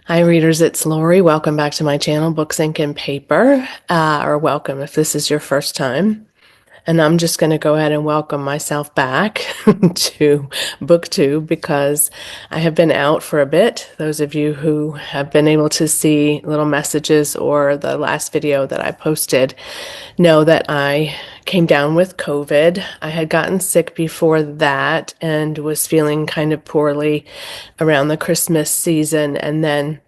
Hi, readers. It's Lori. Welcome back to my channel, Books, Ink, and Paper, or welcome if this is your first time. And I'm just going to go ahead and welcome myself back to BookTube because I have been out for a bit. Those of you who have been able to see little messages or the last video that I posted know that I came down with COVID. I had gotten sick before that and was feeling kind of poorly around the Christmas season. And then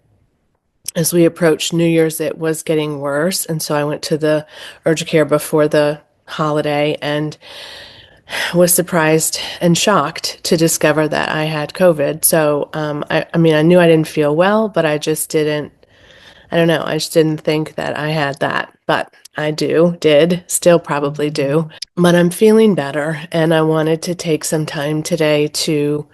as we approached New Year's, it was getting worse. And so I went to the urgent care before the holiday and was surprised and shocked to discover that I had COVID. So, I mean, I knew I didn't feel well, but I don't know, I just didn't think that I had that. But I still probably do. But I'm feeling better, and I wanted to take some time today to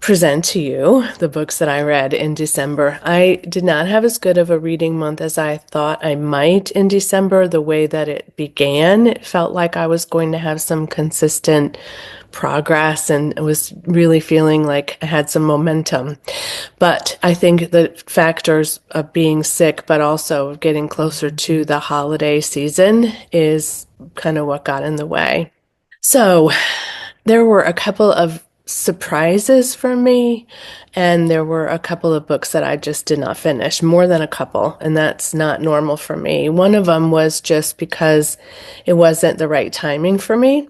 present to you the books that I read in December. I did not have as good of a reading month as I thought I might in December. The way that it began, it felt like I was going to have some consistent progress and I was really feeling like I had some momentum. But I think the factors of being sick, but also getting closer to the holiday season is kind of what got in the way. So there were a couple of surprises for me, and there were a couple of books that I just did not finish, more than a couple, and that's not normal for me. One of them was just because it wasn't the right timing for me,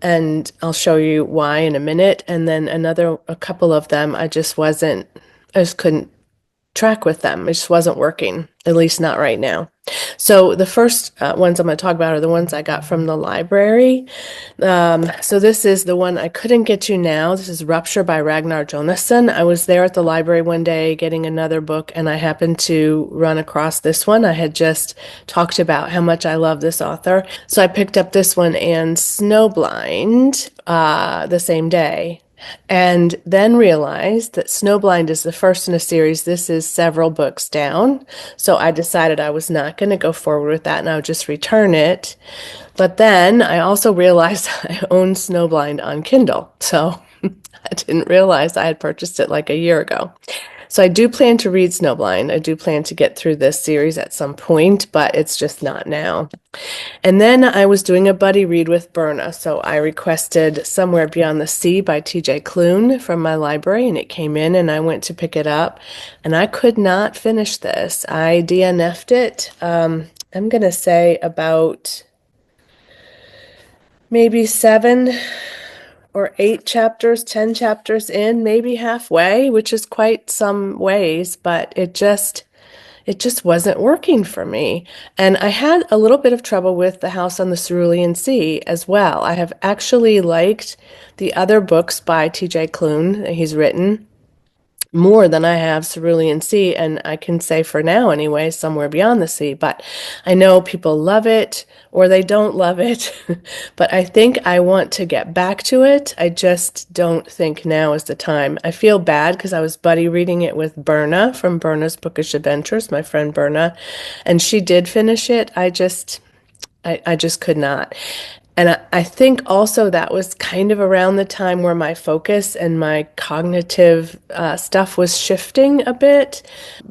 and I'll show you why in a minute. And then a couple of them, I just couldn't track with them. It just wasn't working, at least not right now. So the first ones I'm going to talk about are the ones I got from the library. So this is the one I couldn't get to now. This is Rupture by Ragnar Jonasson. I was there at the library one day getting another book, and I happened to run across this one. I had just talked about how much I love this author. So I picked up this one and Snowblind the same day. And then realized that Snowblind is the first in a series. This is several books down. So I decided I was not going to go forward with that and I would just return it. But then I also realized I own Snowblind on Kindle. So I didn't realize I had purchased it like a year ago. So I do plan to read Snowblind. I do plan to get through this series at some point, but it's just not now. And then I was doing a buddy read with Berna, so I requested Somewhere Beyond the Sea by T.J. Klune from my library, and it came in, and I went to pick it up, and I could not finish this. I DNF'd it, I'm going to say about maybe 7 or 8 chapters, 10 chapters in, maybe halfway, which is quite some ways, but it just wasn't working for me. And I had a little bit of trouble with The House on the Cerulean Sea as well. I have actually liked the other books by T.J. Klune that he's written more than I have Cerulean Sea, and I can say for now anyway, Somewhere Beyond the Sea. But I know people love it or they don't love it, but I think I want to get back to it. I just don't think now is the time. I feel bad because I was buddy reading it with Berna from Berna's Bookish Adventures, my friend Berna, and she did finish it. I just could not. And I think also that was kind of around the time where my focus and my cognitive stuff was shifting a bit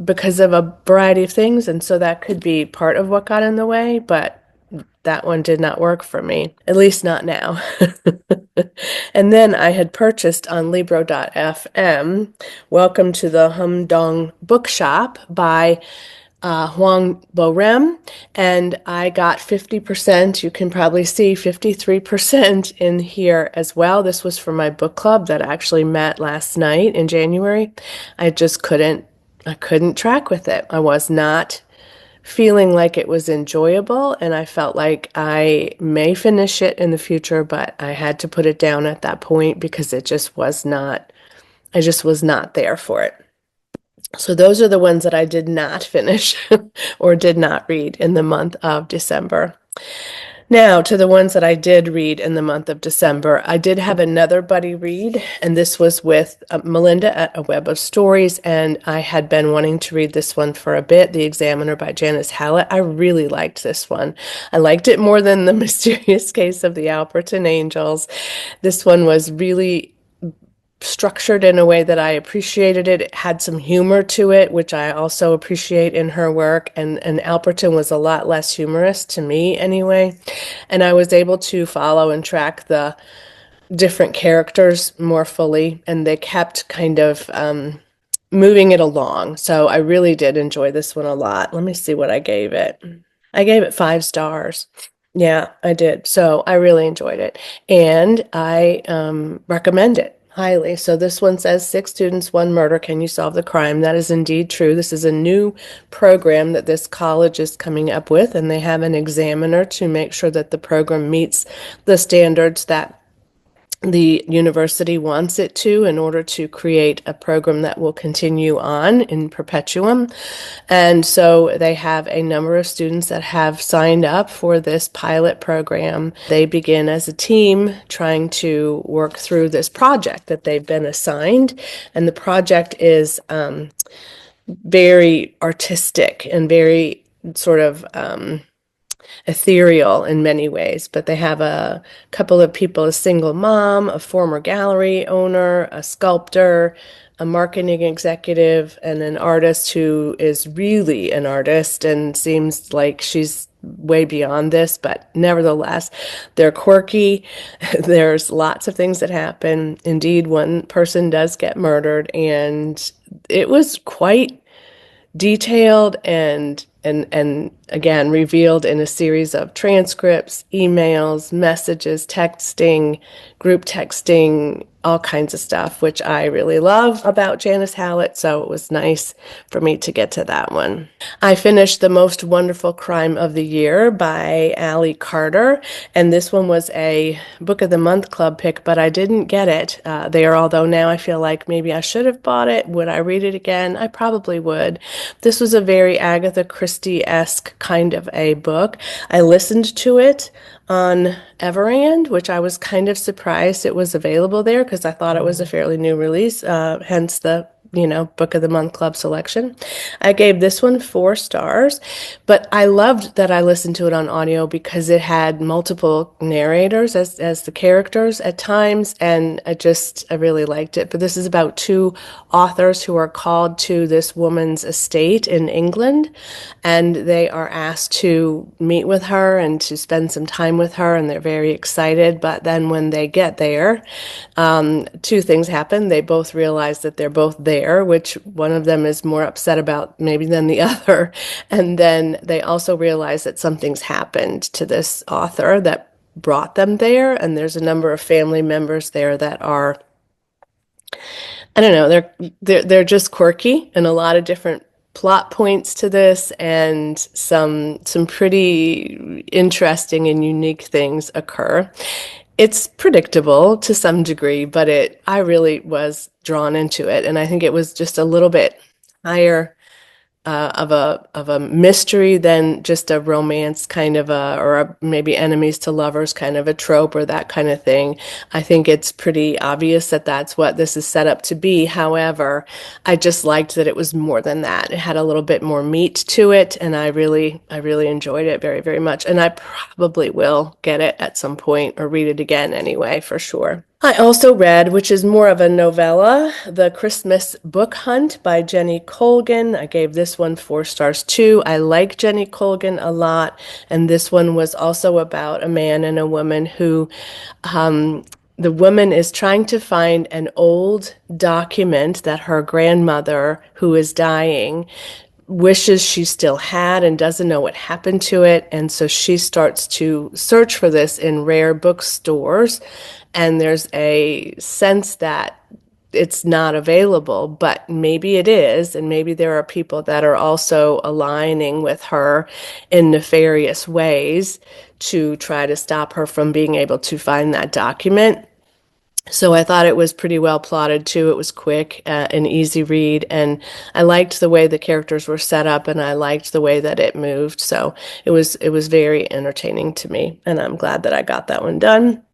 because of a variety of things. And so that could be part of what got in the way, but that one did not work for me, at least not now. And then I had purchased on Libro.fm, Welcome to the Humdong Bookshop by Huang Bo-rem, and I got 50%. You can probably see 53% in here as well. This was for my book club that actually met last night in January. I couldn't track with it. I was not feeling like it was enjoyable, and I felt like I may finish it in the future, but I had to put it down at that point because I just was not there for it. So those are the ones that I did not finish or did not read in the month of December. Now, to the ones that I did read in the month of December, I did have another buddy read, and this was with Melinda at A Web of Stories, and I had been wanting to read this one for a bit, The Examiner by Janice Hallett. I really liked this one. I liked it more than The Mysterious Case of the Alperton Angels. This one was really structured in a way that I appreciated it. It had some humor to it, which I also appreciate in her work. And Alperton was a lot less humorous to me anyway. And I was able to follow and track the different characters more fully, and they kept kind of moving it along. So I really did enjoy this one a lot. Let me see what I gave it. I gave it 5 stars. Yeah, I did. So I really enjoyed it. And I recommend it highly. So this one says 6 students, 1 murder. Can you solve the crime? That is indeed true. This is a new program that this college is coming up with, and they have an examiner to make sure that the program meets the standards that the university wants it to in order to create a program that will continue on in perpetuum. And so they have a number of students that have signed up for this pilot program. They begin as a team trying to work through this project that they've been assigned. And the project is very artistic and very sort of ethereal in many ways, but they have a couple of people, a single mom, a former gallery owner, a sculptor, a marketing executive, and an artist who is really an artist and seems like she's way beyond this, but nevertheless, they're quirky. There's lots of things that happen. Indeed, one person does get murdered, and it was quite detailed and again revealed in a series of transcripts, emails, messages, texting, group texting, all kinds of stuff, which I really love about Janice Hallett, so it was nice for me to get to that one. I finished The Most Wonderful Crime of the Year by Allie Carter, and this one was a Book of the Month Club pick, but I didn't get it there, although now I feel like maybe I should have bought it. Would I read it again? I probably would. This was a very Agatha Christie-esque kind of a book. I listened to it on Everand, which I was kind of surprised it was available there because I thought it was a fairly new release, hence the Book of the Month Club selection. I gave this one 4 stars, but I loved that I listened to it on audio because it had multiple narrators as the characters at times, and I really liked it. But this is about 2 authors who are called to this woman's estate in England, and they are asked to meet with her and to spend some time with her, and they're very excited. But then when they get there, 2 things happen. They both realize that they're both there, which one of them is more upset about maybe than the other. And then they also realize that something's happened to this author that brought them there. And there's a number of family members there that are, I don't know, they're just quirky, and a lot of different plot points to this, and some pretty interesting and unique things occur. It's predictable to some degree, but I really was drawn into it, and I think it was just a little bit higher of a mystery than just a romance kind of maybe enemies to lovers kind of a trope or that kind of thing. I think it's pretty obvious that that's what this is set up to be. However, I just liked that it was more than that. It had a little bit more meat to it, and I really enjoyed it very, very much. And I probably will get it at some point or read it again anyway, for sure. I also read, which is more of a novella, The Christmas Book Hunt by Jenny Colgan. I gave this one 4 stars too. I like Jenny Colgan a lot, and this one was also about a man and a woman who, the woman is trying to find an old document that her grandmother, who is dying, wishes she still had and doesn't know what happened to it. And so she starts to search for this in rare bookstores. And there's a sense that it's not available, but maybe it is. And maybe there are people that are also aligning with her in nefarious ways to try to stop her from being able to find that document. So I thought it was pretty well plotted too. It was quick, an easy read, and I liked the way the characters were set up, and I liked the way that it moved. So it was very entertaining to me, and I'm glad that I got that one done.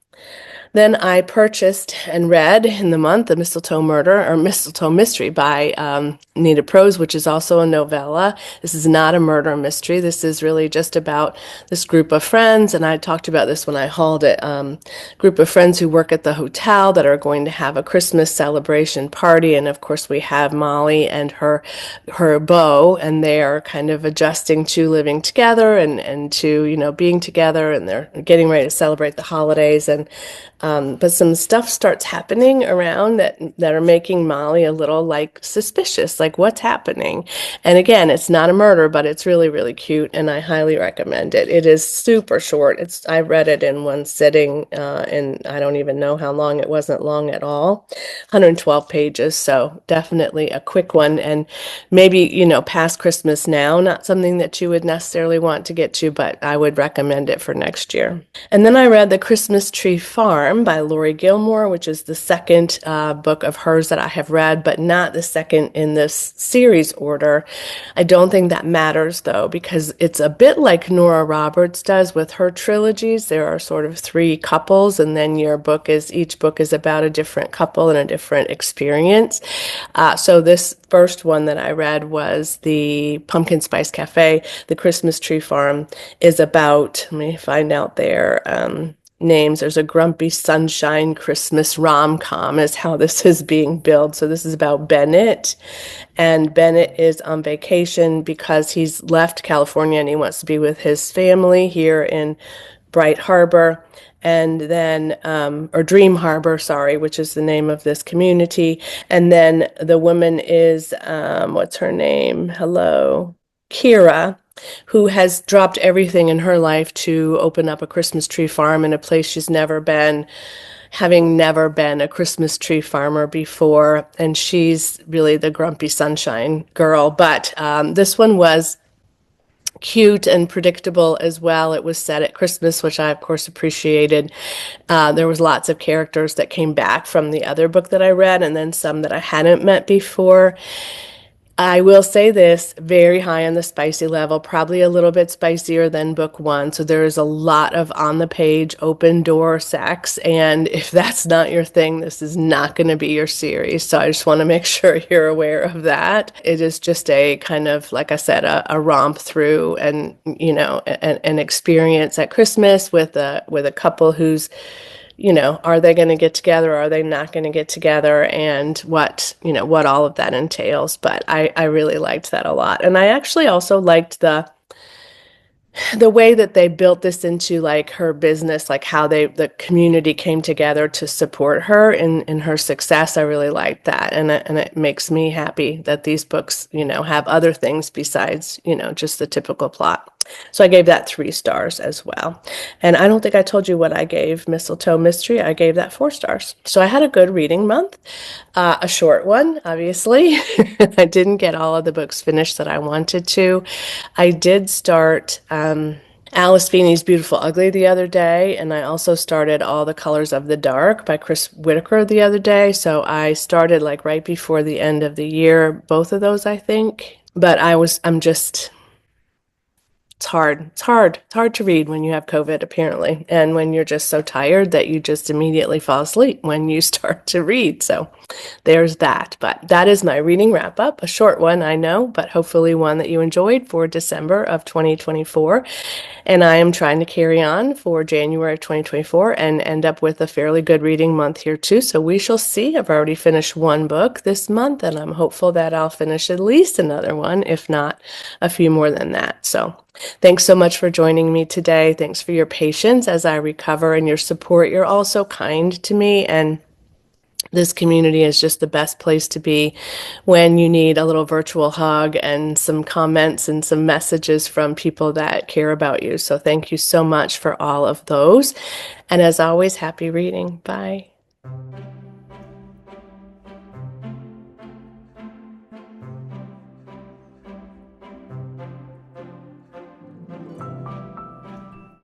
Then I purchased and read in the month The Mistletoe Murder or Mistletoe Mystery by Nita Prose, which is also a novella. This is not a murder mystery. This is really just about this group of friends, and I talked about this when I hauled it, group of friends who work at the hotel that are going to have a Christmas celebration party. And of course we have Molly and her beau, and they are kind of adjusting to living together and to, being together, and they're getting ready to celebrate the holidays. And but some stuff starts happening around that are making Molly a little like suspicious, like what's happening. And again, it's not a murder, but it's really, really cute, and I highly recommend it. It is super short. I read it in one sitting, and I don't even know how long. It wasn't long at all, 112 pages. So definitely a quick one, and maybe, past Christmas now, not something that you would necessarily want to get to, but I would recommend it for next year. And then I read The Christmas Tree Farm by Lori Gilmore, which is the second book of hers that I have read, but not the second in this series order. I don't think that matters, though, because it's a bit like Nora Roberts does with her trilogies. There are sort of three couples, and then each book is about a different couple and a different experience. So this first one that I read was The Pumpkin Spice Cafe. The Christmas Tree Farm is about, let me find out their names. There's a Grumpy Sunshine Christmas rom-com is how this is being billed. So this is about Bennett, and Bennett is on vacation because he's left California and he wants to be with his family here in Bright Harbor. And then, or Dream Harbor, sorry, which is the name of this community. And then the woman is, what's her name? Hello, Kira, who has dropped everything in her life to open up a Christmas tree farm in a place she's never been, having never been a Christmas tree farmer before. And she's really the grumpy sunshine girl. But this one was cute and predictable as well. It was set at Christmas, which I, of course, appreciated. There was lots of characters that came back from the other book that I read, and then some that I hadn't met before. I will say this, very high on the spicy level, probably a little bit spicier than book one. So there is a lot of on the page, open door sex. And if that's not your thing, this is not going to be your series. So I just want to make sure you're aware of that. It is just a kind of, like I said, a romp through and, an experience at Christmas with a couple who's, are they going to get together? Are they not going to get together? And what all of that entails. But I really liked that a lot. And I actually also liked the way that they built this into like her business, like how the community came together to support her in her success. I really liked that. And it makes me happy that these books, have other things besides, just the typical plot. So I gave that 3 stars as well. And I don't think I told you what I gave Mistletoe Mystery. I gave that 4 stars. So I had a good reading month, a short one, obviously. I didn't get all of the books finished that I wanted to. I did start Alice Feeney's Beautiful Ugly the other day, and I also started All the Colors of the Dark by Chris Whitaker the other day. So I started like right before the end of the year, both of those, I think. But it's hard. It's hard to read when you have COVID, apparently, and when you're just so tired that you just immediately fall asleep when you start to read. So there's that. But that is my reading wrap up. A short one, I know, but hopefully one that you enjoyed for December of 2024. And I am trying to carry on for January of 2024 and end up with a fairly good reading month here too. So we shall see. I've already finished one book this month, and I'm hopeful that I'll finish at least another one, if not a few more than that. So thanks so much for joining me today. Thanks for your patience as I recover and your support. You're all so kind to me, and this community is just the best place to be when you need a little virtual hug and some comments and some messages from people that care about you. So thank you so much for all of those. And as always, happy reading. Bye.